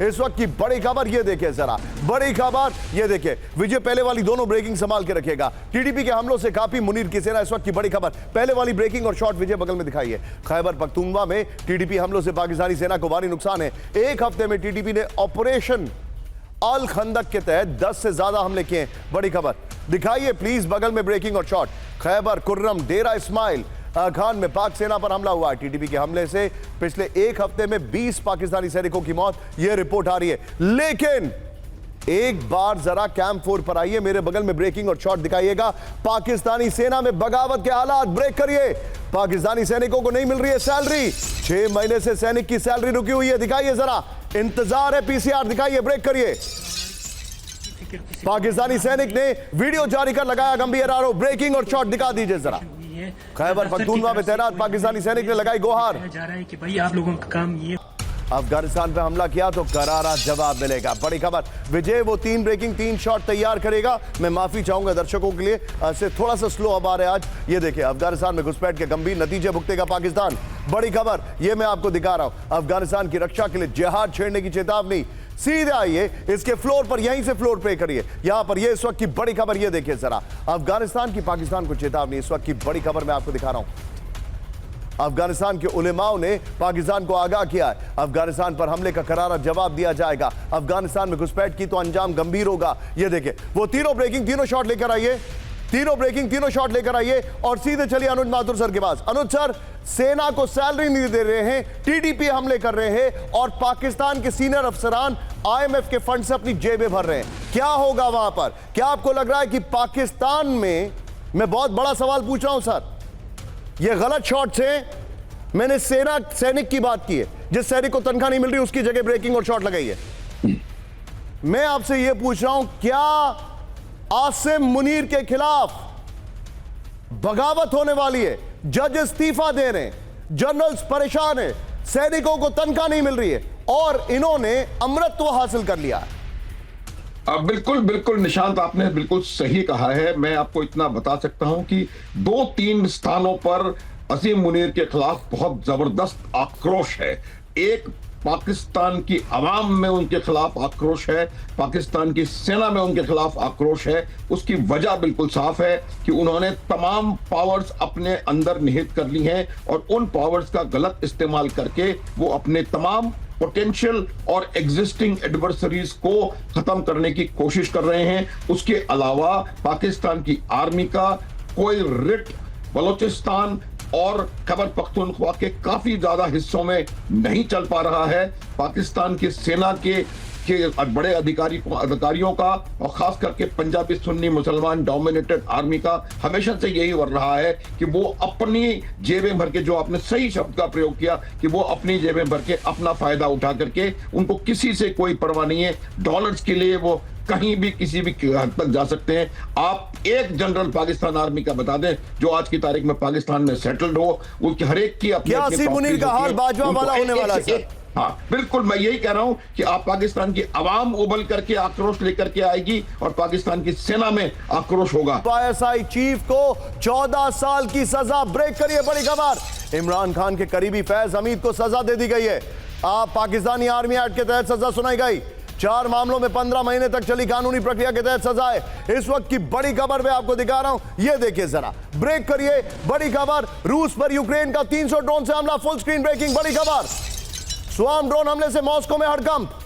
इस वक्त की बड़ी खबर ये देखिए जरा, बड़ी खबर ये देखिए। विजय पहले वाली दोनों ब्रेकिंग संभाल के रखेगा। टीडीपी के हमलों से काफी मुनीर की सेना, इस वक्त की बड़ी खबर। पहले वाली ब्रेकिंग और शॉट विजय बगल में दिखाइए। खैबर पख्तूनख्वा में टीडीपी हमलों से पाकिस्तानी सेना को भारी नुकसान है। एक हफ्ते में टीडीपी ने ऑपरेशन अल खंदक के तहत 10 से ज्यादा हमले किए। बड़ी खबर दिखाइए प्लीज, बगल में ब्रेकिंग और शॉट। खैबर कुर्रम डेरा इस्माइल खान में पाक सेना पर हमला हुआ है। टीडीपी के हमले से पिछले एक हफ्ते में 20 पाकिस्तानी सैनिकों की मौत, यह रिपोर्ट आ रही है। लेकिन एक बार जरा कैंप 4 पर आइए, मेरे बगल में ब्रेकिंग और शॉट दिखाइएगा। पाकिस्तानी सेना में बगावत के हालात, ब्रेक करिए। पाकिस्तानी सैनिकों को नहीं मिल रही है सैलरी, 6 महीने से सैनिक की सैलरी रुकी हुई है, दिखाइए जरा। इंतजार है पीसीआर, दिखाइए, ब्रेक करिए। पाकिस्तानी सैनिक ने वीडियो जारी कर लगाया गंभीर आरोप, ब्रेकिंग और शॉट दिखा दीजिए जरा। खैबर पख्तूनख्वा में तैनात पाकिस्तानी सैनिक ने लगाई गुहार। जा रहा है कि भाई आप लोगों का काम ये, अफगानिस्तान पे हमला किया तो करारा जवाब मिलेगा। बड़ी खबर विजय वो 3 ब्रेकिंग 3 शॉट तैयार करेगा। मैं माफी चाहूंगा दर्शकों के लिए, से थोड़ा सा स्लो अब आ रहा है आज। ये देखिए, अफगानिस्तान में घुसपैठ के गंभीर नतीजे भुगतेगा पाकिस्तान। बड़ी खबर ये मैं आपको दिखा रहा हूं, अफगानिस्तान की रक्षा के लिए जिहाद छेड़ने की चेतावनी। सीधे आइए इसके फ्लोर पर, यहीं से फ्लोर पे करिए। यहां पर ये इस वक्त की बड़ी खबर ये देखिए जरा, अफगानिस्तान की पाकिस्तान को चेतावनी। इस वक्त की बड़ी खबर मैं आपको दिखा रहा हूं। अफगानिस्तान के उलेमाओं ने पाकिस्तान को आगाह किया है, अफगानिस्तान पर हमले का करारा जवाब दिया जाएगा। अफगानिस्तान में घुसपैठ की तो अंजाम गंभीर होगा। ये देखिए वो तीनों ब्रेकिंग तीनों शॉट लेकर आइए, तीनों ब्रेकिंग तीनों शॉट लेकर आइए और सीधे चलिए अनुज माथुर सर के पास। अनुज सर, सेना को सैलरी नहीं दे रहे हैं, टीडीपी हमले कर रहे हैं और पाकिस्तान के सीनियर अफसरान आईएमएफ के फंड से अपनी जेबें भर रहे हैं। क्या होगा वहां पर? क्या आपको लग रहा है कि पाकिस्तान में, मैं बहुत बड़ा सवाल पूछ रहा हूं सर, ये गलत शॉट्स हैं? मैंने सेना सैनिक की बात की है, जिस सैनिक को तनख्वाह नहीं मिल रही उसकी जगह ब्रेकिंग और शॉट लगाई है। मैं आपसे यह पूछ रहा हूं, क्या आसिम मुनीर के खिलाफ बगावत होने वाली है? जज इस्तीफा दे रहे हैं, जनरल्स परेशान है, सैनिकों को तनख्वाह नहीं मिल रही है और इन्होंने अमरत्व हासिल कर लिया है। बिल्कुल बिल्कुल निशांत, आपने बिल्कुल सही कहा है। मैं आपको इतना बता सकता हूं कि 2-3 स्थानों पर असीम मुनीर के खिलाफ बहुत जबरदस्त आक्रोश है। एक, पाकिस्तान की आवाम में उनके खिलाफ आक्रोश है, पाकिस्तान की सेना में उनके खिलाफ आक्रोश है। उसकी वजह बिल्कुल साफ है कि उन्होंने तमाम पावर्स अपने अंदर निहित कर ली हैं और उन पावर्स का गलत इस्तेमाल करके वो अपने तमाम पोटेंशियल और एग्जिस्टिंग एडवर्सरीज को खत्म करने की कोशिश कर रहे हैं। उसके अलावा पाकिस्तान की आर्मी का कोई रिट बलोचिस्तान और खैबर पख्तूनख्वा के काफी ज्यादा हिस्सों में नहीं चल पा रहा है। पाकिस्तान की सेना के बड़े अधिकारियों का और खास करके पंजाबी सुन्नी मुसलमान डोमिनेटेड आर्मी का हमेशा से यही हो रहा है कि वो अपनी जेबें भर के, जो आपने सही शब्द का प्रयोग किया, कि वो अपनी जेबें भर के अपना फायदा उठा करके, उनको किसी से कोई परवाह नहीं है। डॉलर्स के लिए वो कहीं भी किसी भी हद तक जा सकते हैं। आप एक जनरल पाकिस्तान आर्मी का बता दें जो आज की तारीख में पाकिस्तान में सेटल्ड हो, उनकी हर एक की अपनी मुनीर का हाल बाजवा वाला होने वाला है। हाँ बिल्कुल, मैं यही कह रहा हूं कि आप पाकिस्तान की आवाम उबल करके आक्रोश लेकर के आएगी और पाकिस्तान की सेना में आक्रोश होगा। आईएसआई चीफ को 14 साल की सजा, ब्रेक करिए बड़ी खबर। इमरान खान के करीबी फैज हमीद को सजा दे दी गई है। आप पाकिस्तानी आर्मी एक्ट के तहत सजा सुनाई गई। 4 मामलों में 15 महीने तक चली कानूनी प्रक्रिया के तहत सजा है। इस वक्त की बड़ी खबर मैं आपको दिखा रहा हूं, ये देखिए जरा, ब्रेक करिए। बड़ी खबर, रूस पर यूक्रेन का 300 ड्रोन से हमला, फुल स्क्रीन ब्रेकिंग। बड़ी खबर, स्वार्म ड्रोन हमले से मॉस्को में हड़कंप।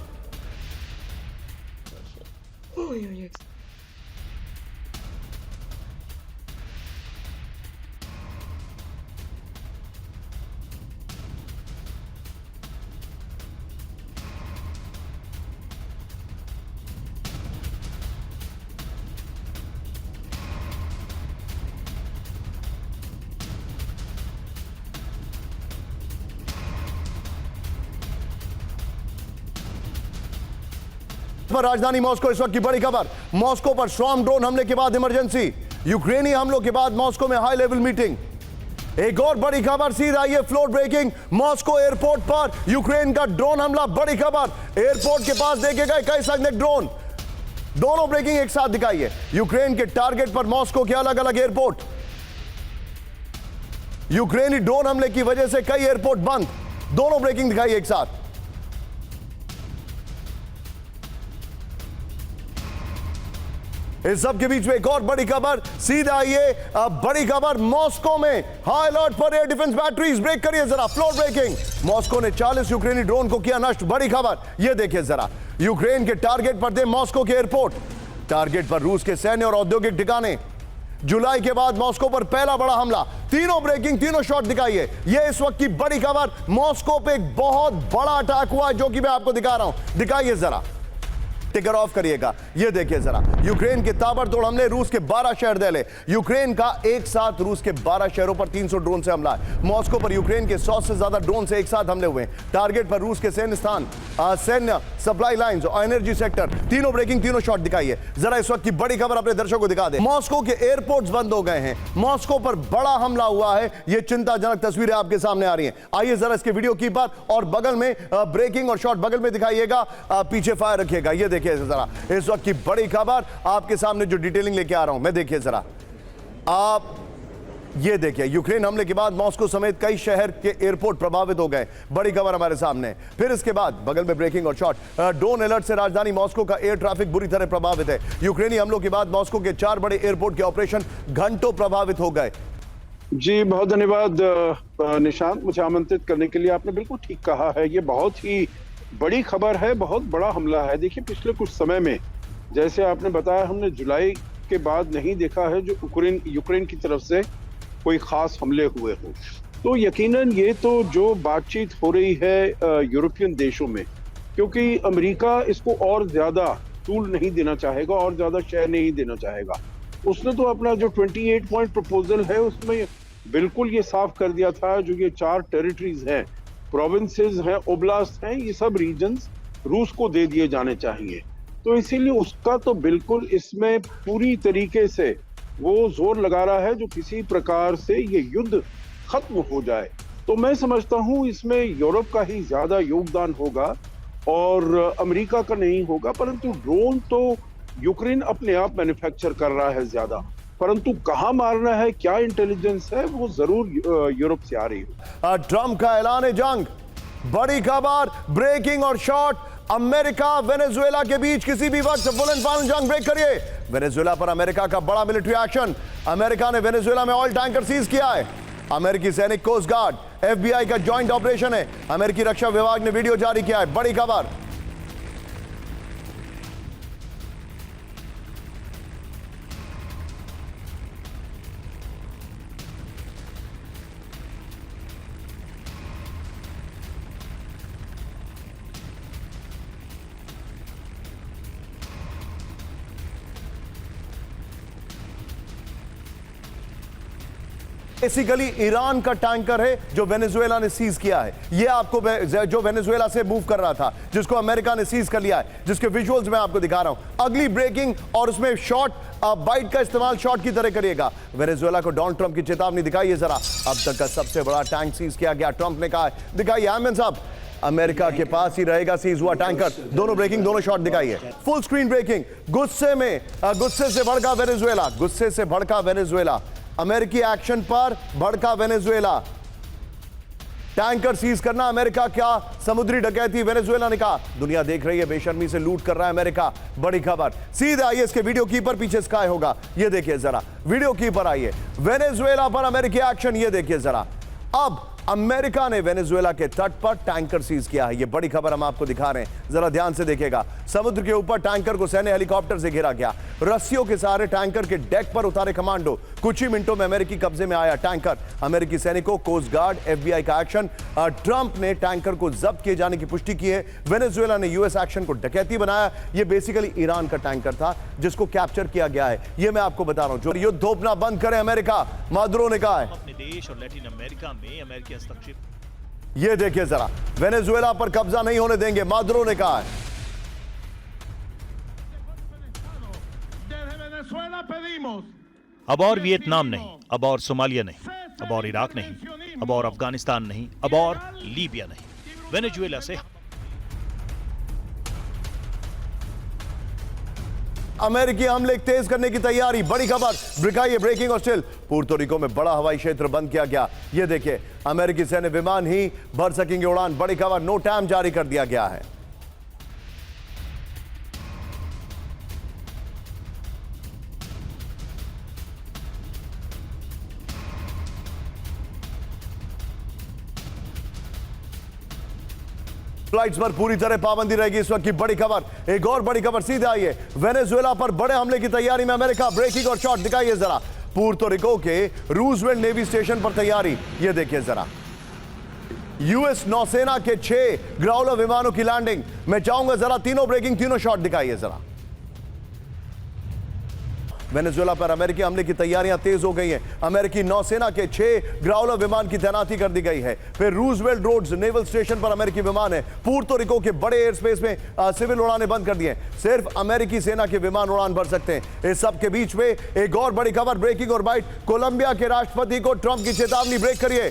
पर राजधानी मॉस्को इस वक्त की बड़ी खबर, मॉस्को पर स्वार्म ड्रोन हमले के बाद इमरजेंसी, यूक्रेनी हमलों के बाद मॉस्को में हाई लेवल मीटिंग। एक और बड़ी खबर, सीधा आइए फ्लोर ब्रेकिंग, मॉस्को एयरपोर्ट पर यूक्रेन का ड्रोन हमला। बड़ी खबर, एयरपोर्ट के पास देखे गए कई संदिग्ध ड्रोन। दोनों ब्रेकिंग एक साथ दिखाइए। यूक्रेन के टारगेट पर मॉस्को के अलग अलग एयरपोर्ट। यूक्रेनी ड्रोन हमले की वजह से कई एयरपोर्ट बंद। दोनों ब्रेकिंग दिखाइए एक साथ। इस सब के बीच में एक और बड़ी खबर, सीधा आइए बड़ी खबर, मॉस्को में हाई अलर्ट पर एयर डिफेंस बैटरीज। ब्रेक करिए जरा, फ्लोर ब्रेकिंग। मॉस्को ने 40 यूक्रेनी ड्रोन को किया नष्ट। बड़ी खबर यह देखिए जरा, यूक्रेन के टारगेट पर थे मॉस्को के एयरपोर्ट, टारगेट पर रूस के सैन्य और औद्योगिक ठिकाने। जुलाई के बाद मॉस्को पर पहला बड़ा हमला, तीनों ब्रेकिंग, तीनों शॉट दिखाइए। यह इस वक्त की बड़ी खबर, मॉस्को पे एक बहुत बड़ा अटैक हुआ है जो कि मैं आपको दिखा रहा हूं, दिखाइए जरा, टिकर ऑफ करिएगा। ये देखिए जरा, यूक्रेन के ताबड़तोड़ हमले, रूस के 12 शहर दहले। यूक्रेन का एक साथ रूस के 12 शहरों पर 300 ड्रोन से हमला है। मॉस्को पर यूक्रेन के 100 से ज्यादा ड्रोन से एक साथ हमले हुए। टारगेट पर रूस के सैन्य स्थान, सैन्य सप्लाई लाइंस और एनर्जी सेक्टर, तीनों ब्रेकिंग, तीनों शॉट दिखाइए जरा। इस वक्त की बड़ी खबर अपने दर्शकों को दिखा दे। मॉस्को के एयरपोर्ट्स बंद हो गए हैं, मॉस्को पर बड़ा हमला हुआ है। ये चिंताजनक तस्वीरें आपके सामने आ रही हैं। आइए जरा इसके वीडियो कीपर और बगल में ब्रेकिंग और शॉट बगल में दिखाइएगा, पीछे फायर रखिएगा। ये देखिए जरा, इस वक्त की बड़ी खबर आपके सामने जो डिटेलिंग लेके आ रहा हूं मैं, देखिए जरा आप, ये देखिए यूक्रेन हमले के बाद मॉस्को समेत कई शहर के एयरपोर्ट प्रभावित हो गए। बड़ी खबर हमारे सामने। फिर इसके बाद बगल में ब्रेकिंग और शॉट, ड्रोन अलर्ट से राजधानी मॉस्को का एयर ट्रैफिक बुरी तरह प्रभावित है। यूक्रेनी हमलों के बाद मॉस्को के 4 बड़े एयरपोर्ट के ऑपरेशन घंटों प्रभावित हो गए। जी बहुत धन्यवाद निशांत, मुझे आमंत्रित करने के लिए। आपने बिल्कुल ठीक कहा है, ये बहुत ही बड़ी खबर है, बहुत बड़ा हमला है। देखिए पिछले कुछ समय में, जैसे आपने बताया, हमने जुलाई के बाद नहीं देखा है जो यूक्रेन की तरफ से कोई खास हमले हुए हो। तो यकीनन ये तो जो बातचीत हो रही है यूरोपियन देशों में, क्योंकि अमेरिका इसको और ज्यादा टूल नहीं देना चाहेगा और ज्यादा शहर नहीं देना चाहेगा। उसने तो अपना जो 28 पॉइंट प्रपोजल है उसमें बिल्कुल ये साफ कर दिया था, जो ये 4 टेरिटरीज हैं, प्रोविंसेस हैं, ओब्लास्ट हैं, ये सब रीजन्स रूस को दे दिए जाने चाहिए। तो इसीलिए उसका तो बिल्कुल इसमें पूरी तरीके से वो जोर लगा रहा है जो किसी प्रकार से ये युद्ध खत्म हो जाए। तो मैं समझता हूं इसमें यूरोप का ही ज्यादा योगदान होगा और अमेरिका का नहीं होगा। परंतु ड्रोन तो यूक्रेन अपने आप मैन्युफैक्चर कर रहा है ज्यादा, परंतु कहां मारना है, क्या इंटेलिजेंस है, वो जरूर यूरोप से आ रही है। ट्रंप का ऐलान जंग, बड़ी खबर, ब्रेकिंग और शॉट। अमेरिका वेनेजुएला के बीच किसी भी वक्त फुल एंड फाइनल जंग। ब्रेक करिए। वेनेजुएला पर अमेरिका का बड़ा मिलिट्री एक्शन, अमेरिका ने वेनेजुएला में ऑयल टैंकर सीज किया है। अमेरिकी सैनिक, कोस्ट गार्ड, FBI का जॉइंट ऑपरेशन है। अमेरिकी रक्षा विभाग ने वीडियो जारी किया है। बड़ी खबर। बेसिकली ईरान का टैंकर है जो वेनेजुएला ने सीज किया है। ये आपको जो वेनेजुएला से मूव कर रहा था, जिसको अमेरिका ने सीज कर लिया है, जिसके विजुअल्स मैं आपको दिखा रहा हूं। अगली ब्रेकिंग और उसमें शॉट, बाइट का इस्तेमाल शॉट की तरह करिएगा। वेनेजुएला को डोनाल्ड ट्रंप की चेतावनी दिखाइए जरा। अब तक का सबसे बड़ा टैंक सीज किया गया, ट्रंप ने कहा। दिखाइए आमिन साहब, अमेरिका के पास ही रहेगा सीज हुआ टैंकर। दोनों ब्रेकिंग, दोनों शॉट दिखाइए। Full screen breaking. गुस्से से भड़का वेनेजुएला, गुस्से से भड़का वेनेजुएला। अमेरिकी एक्शन पर भड़का वेनेजुएला। टैंकर सीज करना अमेरिका क्या समुद्री डकैती, वेनेजुएला ने कहा। दुनिया देख रही है, बेशर्मी से लूट कर रहा है अमेरिका। बड़ी खबर। सीधे आइए इसके वीडियो कीपर, पीछे स्काई होगा, ये देखिए जरा। वीडियो कीपर आइए, वेनेजुएला पर अमेरिकी एक्शन, ये देखिए जरा। अब अमेरिका ने वेनेजुएला के तट पर टैंकर सीज किया है। ये बड़ी खबर हम आपको दिखा रहे हैं, जरा ध्यान से देखिएगा। समुद्र के ऊपर टैंकर को सैन्य हेलीकॉप्टर से घेरा गया, रस्सियों के सहारे टैंकर के डेक पर उतारे कमांडो। कुछ ही मिनटों में अमेरिकी कब्जे में आया टैंकर। अमेरिकी सैनिकों, कोस्ट गार्ड, FBI का एक्शन। ट्रंप ने टैंकर को जब्त किए जाने की पुष्टि की है। वेनेजुएला ने US एक्शन को डकैती बनाया। ये बेसिकली ईरान का टैंकर था जिसको कैप्चर किया गया है। ये मैं आपको बता रहा हूं। जो युद्ध थोपना बंद करे अमेरिका, मादुरो ने कहा है। अपने देश और लैटिन अमेरिका में अमेरिकी हस्तक्षेप, ये देखिए जरा, वेनेजुएला पर कब्जा नहीं होने देंगे, मादुरो ने कहा है। अब और वियतनाम नहीं, अब और सोमालिया नहीं, अब और इराक नहीं, अब और अफगानिस्तान नहीं, अब और लीबिया नहीं, वेनेजुएला से अमेरिकी हमले तेज करने की तैयारी। बड़ी खबर, दिखाइए ब्रेकिंग और स्टिल। पुर्तो रिको में बड़ा हवाई क्षेत्र बंद किया गया। ये देखिए, अमेरिकी सैन्य विमान ही भर सकेंगे उड़ान। बड़ी खबर, नो टाइम जारी कर दिया गया है। फ्लाइट्स पर पूरी तरह पाबंदी रहेगी। इस वक्त की बड़ी खबर, एक और बड़ी खबर सीधे आई है। वेनेजुएला पर बड़े हमले की तैयारी में अमेरिका, ब्रेकिंग और शॉट दिखाइए जरा। पुर्तो रिको के रूजवेल्ट नेवी स्टेशन पर तैयारी, यह देखिए जरा। यूएस नौसेना के 6 ग्राउलर विमानों की लैंडिंग। मैं चाहूंगा जरा तीनों ब्रेकिंग, तीनों शॉट दिखाइए जरा। वेनेजुएला पर अमेरिकी हमले की तैयारियां तेज हो गई हैं। अमेरिकी नौसेना के 6 ग्राउलर विमान की तैनाती कर दी गई है। फिर रूजवेल्ट रोड्स नेवल स्टेशन पर अमेरिकी विमान है। पुर्तो रिको के बड़े एयर स्पेस में सिविल उड़ानें बंद कर दी हैं। सिर्फ अमेरिकी सेना के विमान उड़ान भर सकते हैं। इस सब के बीच में एक और बड़ी खबर, ब्रेकिंग और बाइट। कोलंबिया के राष्ट्रपति को ट्रंप की चेतावनी, ब्रेक करिए।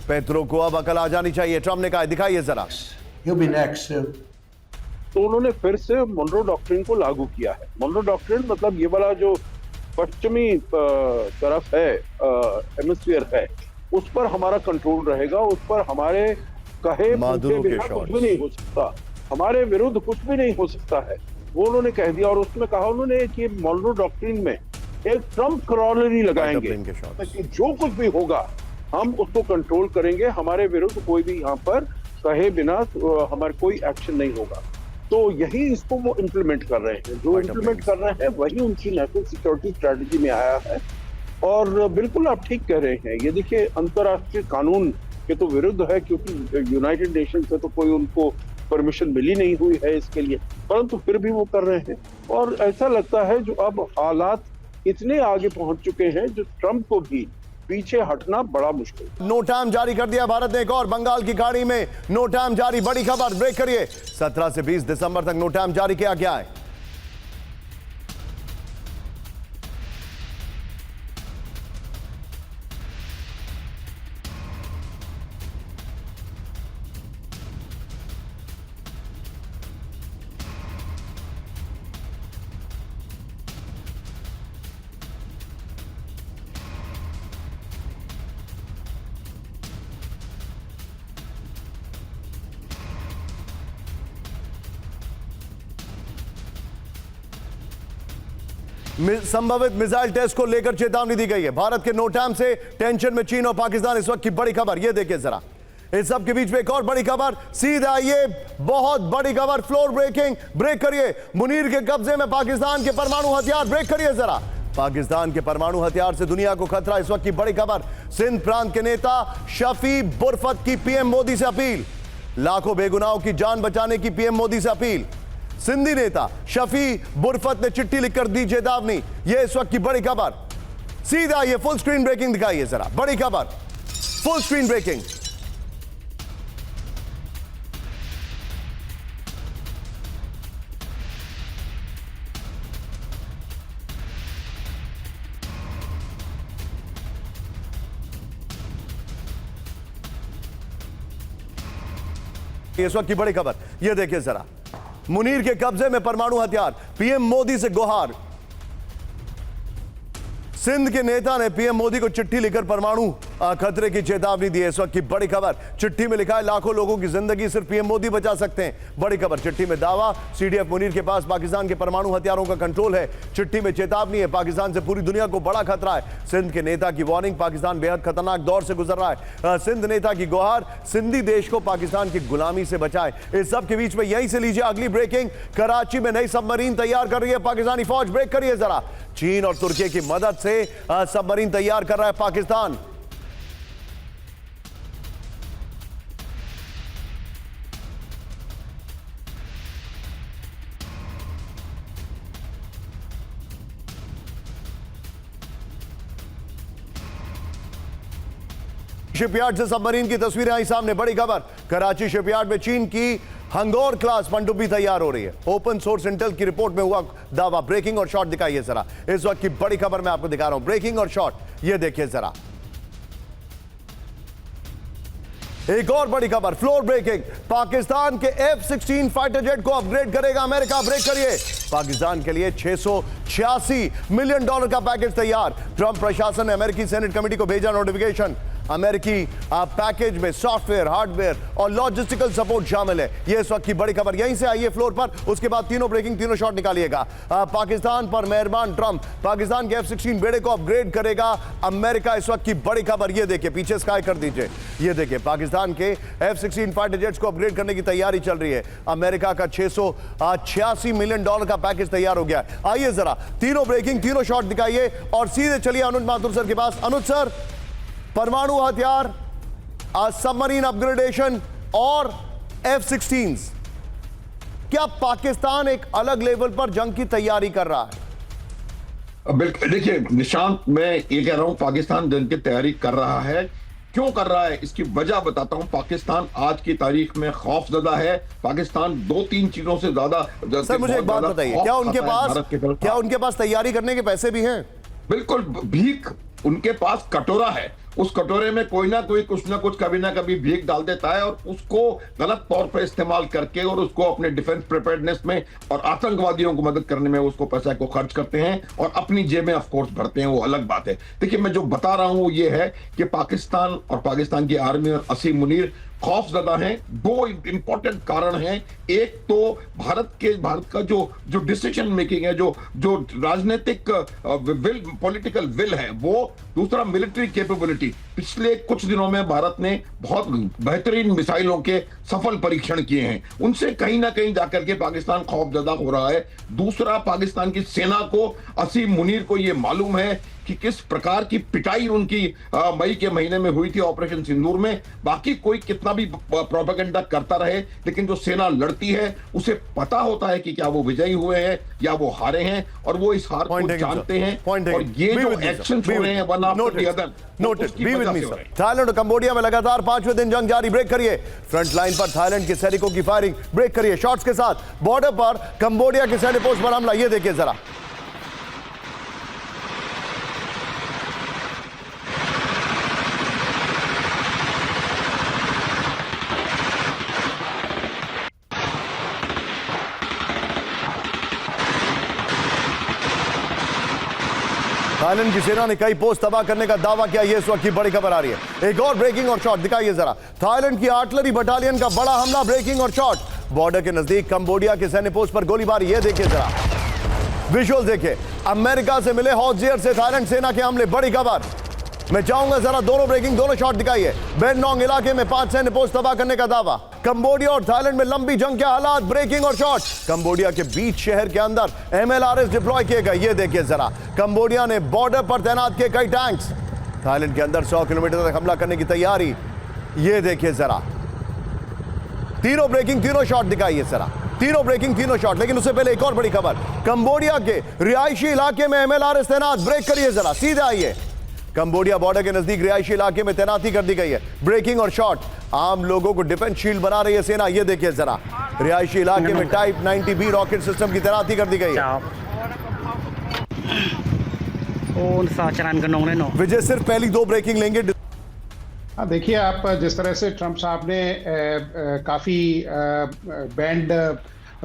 पेट्रो को अब अकल आ जानी चाहिए, ट्रंप ने कहा। दिखाइए जरा। तो उन्होंने फिर से मोनरो डॉक्ट्रिन को लागू किया है। मोनरो डॉक्ट्रिन मतलब ये वाला जो पश्चिमी तरफ है, हेमिस्फीयर है, उस पर हमारा कंट्रोल रहेगा। उस पर हमारे कहे बिना कुछ भी नहीं हो सकता, हमारे विरुद्ध कुछ भी नहीं हो सकता है, वो उन्होंने कह दिया। और उसमें कहा उन्होंने कि मोनरो डॉक्ट्रिन में एक ट्रम्प क्रॉलरी लगाएंगे कि जो कुछ भी होगा हम उसको कंट्रोल करेंगे, हमारे विरुद्ध कोई भी यहाँ पर कहे बिना हमारा कोई एक्शन नहीं होगा। तो यही इसको वो इम्प्लीमेंट कर रहे हैं। जो इम्प्लीमेंट कर रहे हैं वही उनकी नेशनल सिक्योरिटी स्ट्रेटजी में आया है। और बिल्कुल आप ठीक कह रहे हैं, ये देखिए अंतर्राष्ट्रीय कानून के तो विरुद्ध है, क्योंकि यूनाइटेड नेशन से तो कोई उनको परमिशन मिली नहीं हुई है इसके लिए, परंतु फिर भी वो कर रहे हैं। और ऐसा लगता है जो अब हालात इतने आगे पहुंच चुके हैं जो ट्रंप को भी पीछे हटना बड़ा मुश्किल। नो टाइम जारी कर दिया भारत ने एक और, बंगाल की खाड़ी में नो टाइम जारी। बड़ी खबर, ब्रेक करिए। 17 से 20 दिसंबर तक नो टाइम जारी किया गया है। संभावित मिसाइल टेस्ट को लेकर चेतावनी दी गई है। भारत के नो टाइम से टेंशन में चीन और पाकिस्तान। इस वक्त की बड़ी खबर, यह देखिए जरा। इस सब के बीच में एक और बड़ी खबर, सीधे आइए। बहुत बड़ी खबर, फ्लोर ब्रेकिंग, ब्रेक करिए। मुनीर के कब्जे में पाकिस्तान के परमाणु हथियार, ब्रेक करिए जरा। पाकिस्तान के परमाणु हथियार से दुनिया को खतरा। इस वक्त की बड़ी खबर, सिंध प्रांत के नेता शफी बुरफत की पीएम मोदी से अपील। लाखों बेगुनाहों की जान बचाने की पीएम मोदी से अपील। सिंधी नेता शफी बुरफत ने चिट्ठी लिखकर दी चेतावनी। यह इस वक्त की बड़ी खबर। सीधा ये फुल स्क्रीन ब्रेकिंग दिखाइए जरा। बड़ी खबर, फुल स्क्रीन ब्रेकिंग। इस वक्त की बड़ी खबर, यह देखिए जरा। मुनीर के कब्जे में परमाणु हथियार, पीएम मोदी से गुहार। सिंध के नेता ने पीएम मोदी को चिट्ठी लिखकर परमाणु खतरे की चेतावनी दी है। इस वक्त की बड़ी खबर, चिट्ठी में लिखा है लाखों लोगों की जिंदगी सिर्फ पीएम मोदी बचा सकते हैं। बड़ी खबर, चिट्ठी में दावा, सीडीएफ मुनीर के पास पाकिस्तान के परमाणु हथियारों का कंट्रोल है। चिट्ठी में चेतावनी है, पाकिस्तान से पूरी दुनिया को बड़ा खतरा है। सिंध के नेता की वार्निंग, पाकिस्तान बेहद खतरनाक दौर से गुजर रहा है। सिंध नेता की गुहार, सिंधी देश को पाकिस्तान की गुलामी से बचाए। इस सब के बीच में यहीं से लीजिए अगली ब्रेकिंग। कराची में नई सबमरीन तैयार कर रही है पाकिस्तानी फौज, ब्रेक करिए जरा। चीन और तुर्की की मदद से सबमरीन तैयार कर रहा है पाकिस्तान। शिपयार्ड से सबमरीन की तस्वीरें आई सामने। बड़ी खबर, कराची शिपयार्ड में चीन की हंगोर क्लास पनडुब्बी तैयार हो रही है। ओपन सोर्स इंटेल की रिपोर्ट में हुआ दावा। ब्रेकिंग और शॉट दिखाइए जरा। इस वक्त की बड़ी खबर मैं आपको दिखा रहा हूं, ब्रेकिंग और शॉट, ये देखिए जरा। एक और बड़ी खबर, फ्लोर ब्रेकिंग, पाकिस्तान के F-16 फाइटर जेट को अपग्रेड करेगा अमेरिका, ब्रेक करिए। पाकिस्तान के लिए $686 मिलियन का पैकेज तैयार। ट्रंप प्रशासन ने अमेरिकी सेनेट कमेटी को भेजा नोटिफिकेशन। अमेरिकी पैकेज में सॉफ्टवेयर, हार्डवेयर और लॉजिस्टिकल सपोर्ट शामिल है। ये इस वक्त की बड़ी खबर यहीं से आई है फ्लोर पर। उसके बाद तीनों ब्रेकिंग, तीनों शॉट निकालिएगा। पाकिस्तान पर मेहरबान ट्रंप, पाकिस्तान के F-16 बेड़े को अपग्रेड करेगा अमेरिका। इस वक्त की बड़ी खबर ये देखिए, पीछे स्काई कर दीजिए। ये देखिए पाकिस्तान के F-16 फाइटर जेट्स को अपग्रेड करने की तैयारी चल रही है। अमेरिका का $686 मिलियन का पैकेज तैयार हो गया है। आइए जरा तीनों ब्रेकिंग, तीनों शॉट दिखाइए और सीधे चलिए अनुज माथुर सर के पास। अनुज सर, परमाणु हथियार, सबमरीन अपग्रेडेशन और F-16, क्या पाकिस्तान एक अलग लेवल पर जंग की तैयारी कर रहा है? बिल्कुल, देखिए निशांत, मैं ये कह रहा हूं पाकिस्तान जंग की तैयारी कर रहा है। क्यों कर रहा है इसकी वजह बताता हूं। पाकिस्तान आज की तारीख में खौफजदा है। पाकिस्तान 2-3 चीजों से ज्यादा। सर मुझे एक बात बताइए, क्या उनके पास तैयारी करने के पैसे भी हैं? बिल्कुल, भीख उनके पास कटोरा है। उस कटोरे में कोई ना कोई कुछ ना कुछ कभी ना कभी भीख डाल देता है और उसको गलत तौर पर इस्तेमाल करके और उसको अपने डिफेंस प्रिपेयर्डनेस में और आतंकवादियों को मदद करने में उसको पैसा को खर्च करते हैं और अपनी जेबें ऑफ कोर्स भरते हैं, वो अलग बात है। देखिए मैं जो बता रहा हूं वो ये है कि पाकिस्तान और पाकिस्तान की आर्मी और असीम मुनीर खौफजदा हैं। 2 इंपॉर्टेंट कारण हैं। एक तो भारत का जो डिसीजन मेकिंग है, जो राजनीतिक विल, पॉलिटिकल विल है वो। दूसरा मिलिट्री कैपेबिलिटी। पिछले कुछ दिनों में भारत ने बहुत बेहतरीन मिसाइलों के सफल परीक्षण किए हैं। उनसे कहीं ना कहीं जाकर के पाकिस्तान खौफजदा हो रहा है। दूसरा, पाकिस्तान की सेना को, असीम मुनीर को यह मालूम है कि किस प्रकार की पिटाई उनकी मई के महीने में हुई थी ऑपरेशन सिंदूर में। बाकी कोई कितना भी प्रोपेगेंडा करता रहे, लेकिन जो सेना लड़ती है उसे पता होता है कि क्या वो विजयी हुए हैं या वो हारे हैं, और वो इस हार को जानते हैं। और ये जो एक्शन हो रहे हैं one after the other, Thailand और कंबोडिया में लगातार 5वें दिन जंग जारी। ब्रेक करिए। फ्रंट लाइन पर थाईलैंड के सैनिकों की फायरिंग। ब्रेक करिए। शॉट्स के साथ बॉर्डर पर कंबोडिया के सैन्य पोस्ट पर हमला। ये देखिए जरा। थाईलैंड की सेना ने कई पोस्ट तबाह करने का दावा किया। यह इस वक्त की बड़ी खबर आ रही है। एक और ब्रेकिंग और शॉट दिखाइए जरा। थाईलैंड की आर्टिलरी बटालियन का बड़ा हमला। ब्रेकिंग और शॉट। बॉर्डर के नजदीक कंबोडिया के सैन्य पोस्ट पर गोलीबारी। यह देखिए जरा, विजुअल देखिए। अमेरिका से मिले हॉटजियर से थाईलैंड सेना के हमले। बड़ी खबर। मैं चाहूंगा जरा दोनों ब्रेकिंग, दोनों शॉट दिखाइए। बेनोंग इलाके में 5 सैन्य पोस्ट तबाह करने का दावा। कंबोडिया और थाईलैंड में लंबी जंग के हालात। ब्रेकिंग और शॉट। कंबोडिया के बीच शहर के अंदर MLRS डिप्लॉय किए गए। ये देखिए जरा। कंबोडिया ने बॉर्डर पर तैनात किए कई टैंक्स। थाईलैंड के अंदर 100 किलोमीटर तक हमला करने की तैयारी। ये देखिए जरा। तीनों ब्रेकिंग, तीनों शॉट दिखाइए जरा। तीनों ब्रेकिंग, तीनों शॉट। लेकिन उससे पहले एक और बड़ी खबर। कंबोडिया के रिहायशी इलाके में MLRS तैनात। ब्रेक करिए जरा, सीधे आइए। कंबोडिया बॉर्डर के नजदीक रिहायशी इलाके में तैनाती कर दी गई है। ब्रेकिंग और शॉट। आम लोगों को डिफेंस शील्ड बना रही है सेना। ये देखिए जरा। रिहायशी इलाके में टाइप 90B रॉकेट सिस्टम की तैनाती कर दी गई है। विजय, सिर्फ पहली 2 ब्रेकिंग लेंगे। हाँ, देखिए आप जिस तरह से ट्रंप साहब ने काफ़ी बैंड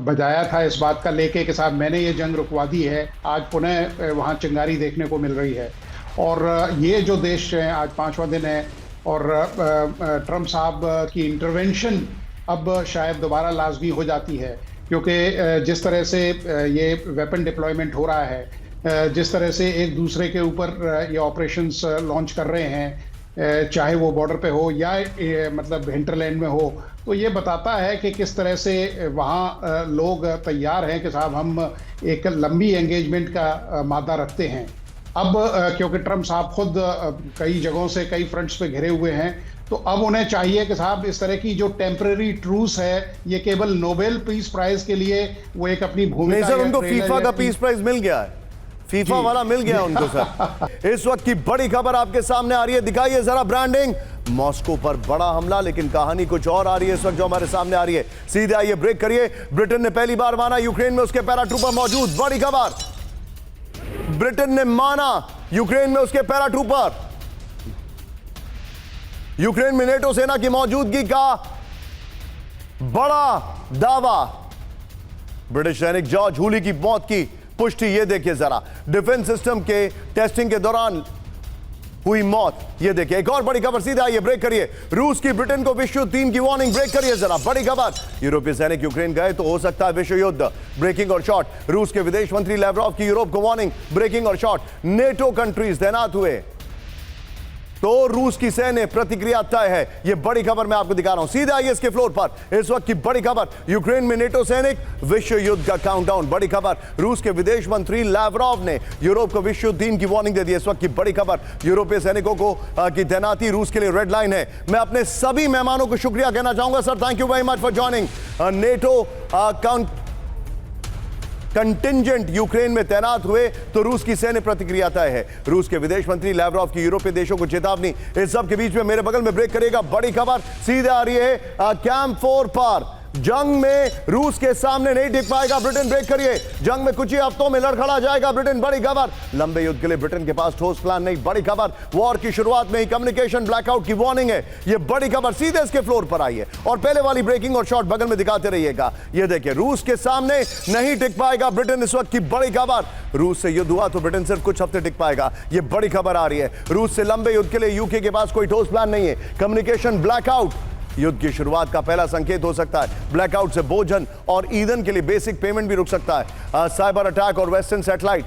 बजाया था इस बात का लेके कि साहब मैंने ये जंग रुकवा दी है, आज पुनः वहाँ चिंगारी देखने को मिल रही है। और ये जो देश है, आज 5वां दिन है और ट्रंप साहब की इंटरवेंशन अब शायद दोबारा लाजमी हो जाती है, क्योंकि जिस तरह से ये वेपन डिप्लॉयमेंट हो रहा है, जिस तरह से एक दूसरे के ऊपर ये ऑपरेशंस लॉन्च कर रहे हैं, चाहे वो बॉर्डर पे हो या मतलब हिंटरलैंड में हो, तो ये बताता है कि किस तरह से वहाँ लोग तैयार हैं कि साहब हम एक लंबी एंगेजमेंट का मादा रखते हैं। अब क्योंकि ट्रंप साहब खुद कई जगहों से कई फ्रंट्स पे घिरे हुए हैं, तो अब उन्हें चाहिए कि साहब इस तरह की जो टेम्परेरी ट्रूस है, ये केवल नोबेल पीस प्राइज के लिए वो एक अपनी भूमिका। नहीं सर, उनको फीफा का पीस प्राइज मिल गया है। फीफा वाला मिल गया उनको सर। इस वक्त की बड़ी खबर आपके सामने आ रही है। दिखाइए जरा ब्रांडिंग। मॉस्को पर बड़ा हमला, लेकिन कहानी कुछ और आ रही है इस वक्त जो हमारे सामने आ रही है। सीधे आइए, ब्रेक करिए। ब्रिटेन ने पहली बार माना यूक्रेन में उसके पैराट्रूपर मौजूद। बड़ी खबर। ब्रिटेन ने माना यूक्रेन में उसके पैराट्रूपर। यूक्रेन में नेटो सेना की मौजूदगी का बड़ा दावा। ब्रिटिश सैनिक जॉर्ज हूली की मौत की पुष्टि। ये देखिए जरा। डिफेंस सिस्टम के टेस्टिंग के दौरान हुई मौत। ये देखिए एक और बड़ी खबर, सीधा आइए ब्रेक करिए। रूस की ब्रिटेन को विश्व युद्ध 3 की वार्निंग, ब्रेक करिए जरा, बड़ी खबर। यूरोपीय सैनिक यूक्रेन गए तो हो सकता है विश्व युद्ध, ब्रेकिंग और शॉर्ट। रूस के विदेश मंत्री लैवरोव की यूरोप को वार्निंग, ब्रेकिंग और शॉर्ट। नेटो कंट्रीज तैनात हुए तो रूस की सैन्य प्रतिक्रिया तय है। यह बड़ी खबर मैं आपको दिखा रहा हूं, सीधे आइए इसके फ्लोर पर। इस वक्त की बड़ी खबर, यूक्रेन में नेटो सैनिक, विश्व युद्ध का काउंटडाउन। बड़ी खबर, रूस के विदेश मंत्री लैवरोव ने यूरोप को विश्व युद्ध 3 की वार्निंग दे दी। इस वक्त की बड़ी खबर, यूरोपीय सैनिकों को की तैनाती रूस के लिए रेड लाइन है। मैं अपने सभी मेहमानों को शुक्रिया कहना चाहूंगा। Sir, thank you very much for joining. NATO contingent Ukraine में तैनात हुए तो रूस की सैन्य प्रतिक्रिया तय है। रूस के विदेश मंत्री लैवरोव की यूरोपीय देशों को चेतावनी। इस सब के बीच में मेरे बगल में ब्रेक करेगा बड़ी खबर, सीधे आ रही है कैंप 4 पर। जंग में रूस के सामने नहीं टिक पाएगा ब्रिटेन, ब्रेक करिए। जंग में कुछ ही हफ्तों में लड़खड़ा जाएगा ब्रिटेन, बड़ी खबर। लंबे युद्ध के लिए ब्रिटेन के पास ठोस प्लान नहीं, बड़ी खबर। वॉर की शुरुआत में ही कम्युनिकेशन ब्लैकआउट की वार्निंग है, यह बड़ी खबर। सीधे इसके फ्लोर पर आइए और पहले वाली ब्रेकिंग और शॉर्ट बगल में दिखाते रहिएगा। यह देखिए, रूस के सामने नहीं टिक पाएगा ब्रिटेन, इस वक्त की बड़ी खबर। रूस से युद्ध हुआ तो ब्रिटेन सिर्फ कुछ हफ्ते टिक पाएगा, यह बड़ी खबर आ रही है। रूस से लंबे युद्ध के लिए यूके के पास कोई ठोस प्लान नहीं है, कम्युनिकेशन ब्लैकआउट युद्ध की शुरुआत का पहला संकेत हो सकता है। ब्लैकआउट से भोजन और ईंधन के लिए बेसिक पेमेंट भी रुक सकता है। साइबर अटैक और वेस्टर्न सैटेलाइट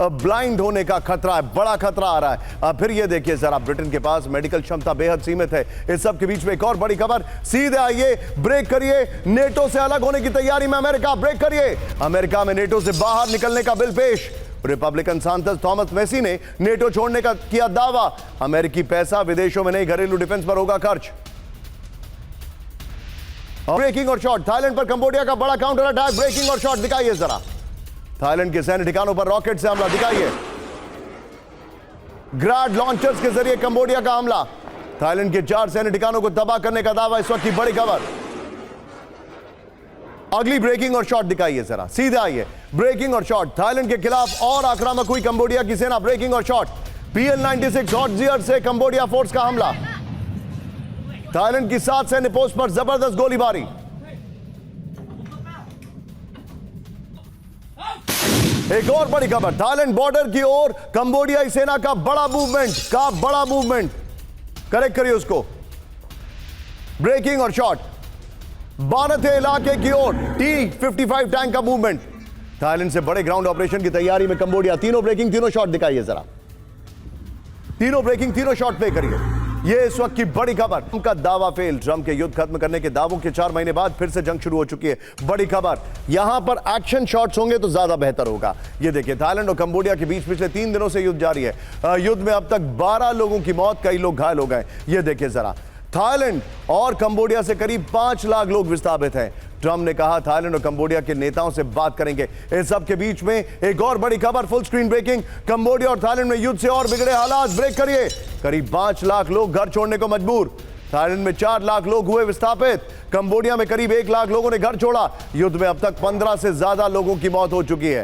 ब्लाइंड होने का खतरा है, बड़ा खतरा आ रहा है। फिर ये देखिए जरा, ब्रिटेन के पास मेडिकल क्षमता बेहद सीमित है। इस सब के बीच में एक और बड़ी खबर, सीधे आइए ब्रेक करिए। नेटो से अलग होने की तैयारी में अमेरिका, ब्रेक करिए। अमेरिका में नेटो से बाहर निकलने का बिल पेश। रिपब्लिकन सांसद थॉमस मेसी ने नेटो छोड़ने का किया दावा। अमेरिकी पैसा विदेशों में नहीं, घरेलू डिफेंस पर होगा खर्च। ब्रेकिंग और शॉट, थाईलैंड पर कंबोडिया का बड़ा काउंटर अटैक, ब्रेकिंग और शॉट दिखाइए जरा। थाईलैंड के सैन्य ठिकानों पर रॉकेट से हमला दिखाइए। ग्राड लॉन्चर्स के जरिए कंबोडिया का हमला, थाईलैंड के 4 सैन्य ठिकानों को तबाह करने का दावा, इस वक्त की बड़ी खबर। अगली ब्रेकिंग और शॉट दिखाइए जरा, सीधे आइए। ब्रेकिंग और शॉट, थाईलैंड के खिलाफ और आक्रामक हुई कंबोडिया की सेना, ब्रेकिंग और शॉट। PL-96 हॉटजियर से कंबोडिया फोर्स का हमला, थाईलैंड की 7 सैन्य पोस्ट पर जबरदस्त गोलीबारी। एक और बड़ी खबर, थाईलैंड बॉर्डर की ओर कंबोडियाई सेना का बड़ा मूवमेंट, करेक्ट करिए उसको। ब्रेकिंग और शॉट, बानथे इलाके की ओर T-55 टैंक का मूवमेंट। थाईलैंड से बड़े ग्राउंड ऑपरेशन की तैयारी में कंबोडिया। तीनों ब्रेकिंग, तीनों शॉट दिखाइए जरा। तीनों ब्रेकिंग, तीनों शॉट प्ले करिए। ये इस वक्त की बड़ी खबर, ट्रंप का दावा फेल। ट्रंप के युद्ध खत्म करने के दावों के 4 महीने बाद फिर से जंग शुरू हो चुकी है, बड़ी खबर। यहां पर एक्शन शॉट्स होंगे तो ज्यादा बेहतर होगा। ये देखिए, थाईलैंड और कंबोडिया के बीच पिछले 3 दिनों से युद्ध जारी है। युद्ध में अब तक 12 लोगों की मौत, कई लोग घायल हो गए। ये देखिए जरा, थाईलैंड और कंबोडिया से करीब 5 लाख लोग विस्थापित हैं। ट्रंप ने कहा थाईलैंड और कंबोडिया के नेताओं से बात करेंगे। इस सब के बीच में एक और बड़ी खबर, फुल स्क्रीन ब्रेकिंग। कंबोडिया और थाईलैंड में युद्ध से और बिगड़े हालात, ब्रेक करिए। करीब 5 लाख लोग घर छोड़ने को मजबूर। थाईलैंड में 4 लाख लोग हुए विस्थापित, कंबोडिया में करीब 1 लाख लोगों ने घर छोड़ा। युद्ध में अब तक 15 से ज्यादा लोगों की मौत हो चुकी है।